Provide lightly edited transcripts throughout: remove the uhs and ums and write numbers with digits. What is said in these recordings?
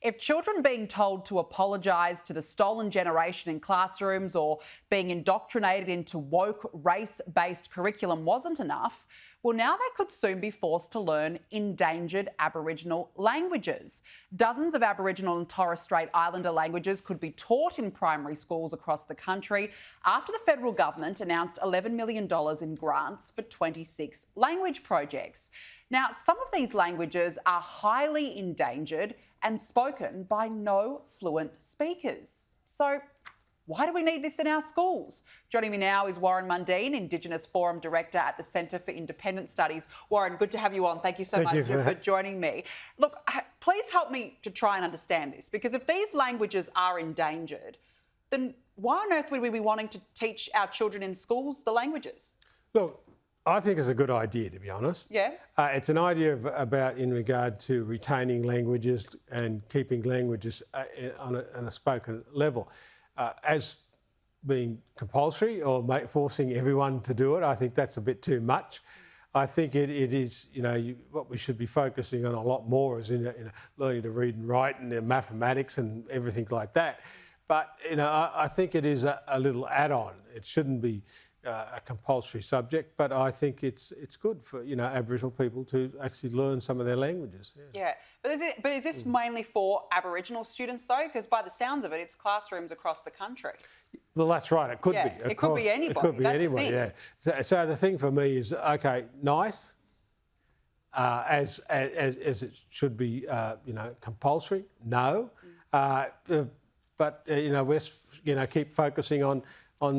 If children being told to apologise to the stolen generation in classrooms or being indoctrinated into woke race-based curriculum wasn't enough, well, now they could soon be forced to learn endangered Aboriginal languages. Dozens of Aboriginal and Torres Strait Islander languages could be taught in primary schools across the country after the federal government announced $11 million in grants for 26 language projects. Now, some of these languages are highly endangered and spoken by no fluent speakers. So, why do we need this in our schools? Joining me now is Warren Mundine, Indigenous Forum Director at the Centre for Independent Studies. Warren, good to have you on. Thank you so much for joining me. Look, please help me to try and understand this, because if these languages are endangered, then why on earth would we be wanting to teach our children in schools the languages? Look, I think it's a good idea, to be honest. Yeah. It's an idea about in regard to retaining languages and keeping languages on a spoken level. As being compulsory or forcing everyone to do it, I think that's a bit too much. I think it is, what we should be focusing on a lot more is in learning to read and write and mathematics and everything like that. But, I think it is a little add-on. It shouldn't be a compulsory subject, but I think it's good for Aboriginal people to actually learn some of their languages. Yeah. But is this mainly for Aboriginal students though? Because by the sounds of it, it's classrooms across the country. Well, that's right. It could be. It could be anybody. It could be anyone. Yeah. So the thing for me is, okay, nice, as it should be, compulsory. No, but we're keep focusing on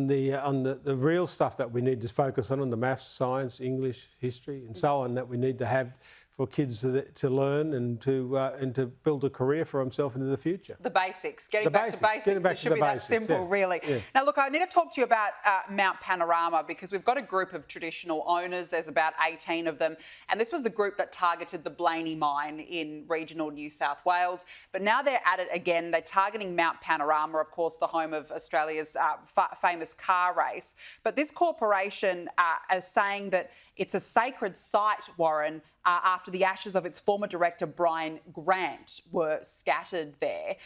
the real stuff that we need to focus on the maths, science, English, history, and so on that we need to have for kids to learn and to build a career for themselves into the future. The basics, getting back to basics. It should be that simple, really. Yeah. Now, look, I need to talk to you about Mount Panorama, because we've got a group of traditional owners. There's about 18 of them, and this was the group that targeted the Blaney mine in regional New South Wales. But now they're at it again. They're targeting Mount Panorama, of course, the home of Australia's famous car race. But this corporation is saying that it's a sacred site, Warren, after the ashes of its former director, Brian Grant, were scattered there.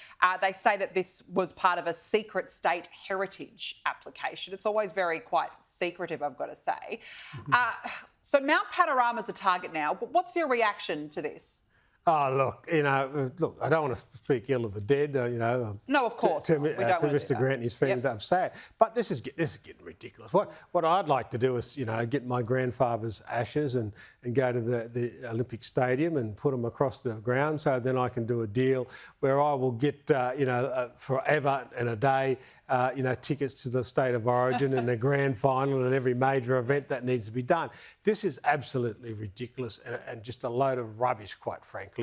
They say that this was part of a secret state heritage application. It's always quite secretive, I've got to say. So Mount Panorama's the target now, but what's your reaction to this? Oh, look, I don't want to speak ill of the dead, No, of course. To Mr. Grant and his family, I'm sad. But this is getting ridiculous. What I'd like to do is, get my grandfather's ashes and go to the Olympic Stadium and put them across the ground, so then I can do a deal where I will get, forever and a day, tickets to the State of Origin and the grand final and every major event that needs to be done. This is absolutely ridiculous and just a load of rubbish, quite frankly.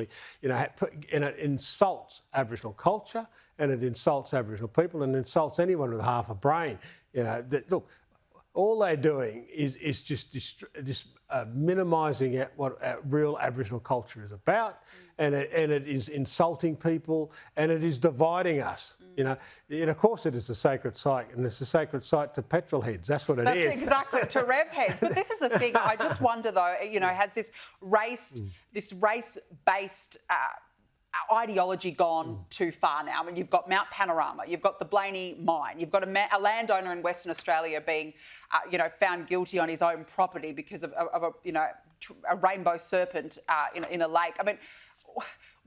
And it insults Aboriginal culture, and it insults Aboriginal people, and insults anyone with half a brain. Look, all they're doing is just minimising what real Aboriginal culture is about, and it is insulting people, and it is dividing us. And of course it is a sacred site, and it's a sacred site to petrol heads. That's what it is. That's exactly, to rev heads. But this is the thing. I just wonder though. Has this race-based ideology gone too far now? I mean, you've got Mount Panorama, you've got the Blaney mine, you've got a landowner in Western Australia being, found guilty on his own property because of a rainbow serpent in a lake. I mean,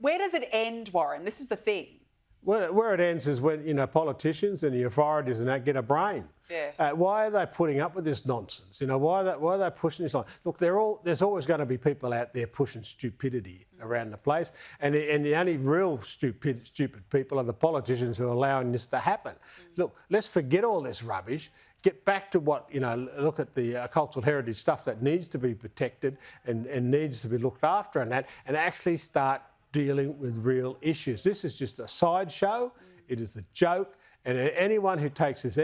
where does it end, Warren? This is the thing. Where it ends is when politicians and the authorities and that get a brain. Yeah. Why are they putting up with this nonsense? Why are they pushing this on? Look, there's always going to be people out there pushing stupidity around the place, and the only real stupid people are the politicians who are allowing this to happen. Look, let's forget all this rubbish. Get back to what, look at the cultural heritage stuff that needs to be protected and needs to be looked after, and actually start dealing with real issues. This is just a sideshow. It is a joke. And anyone who takes this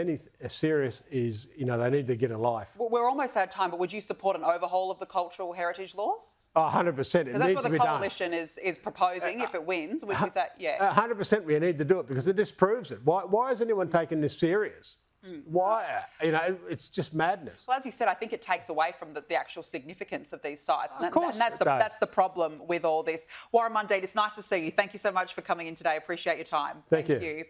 serious is, they need to get a life. Well, we're almost out of time, but would you support an overhaul of the cultural heritage laws? Oh, 100%. It needs to be done. That's what the coalition is proposing if it wins. Is that, yeah? 100% we need to do it because it disproves it. Why is anyone taking this serious? Why? You know, it's just madness. Well, as you said, I think it takes away from the actual significance of these sites. Of course and that's it does. that's the problem with all this. Warren Mundine, it's nice to see you. Thank you so much for coming in today. Appreciate your time. Thank you.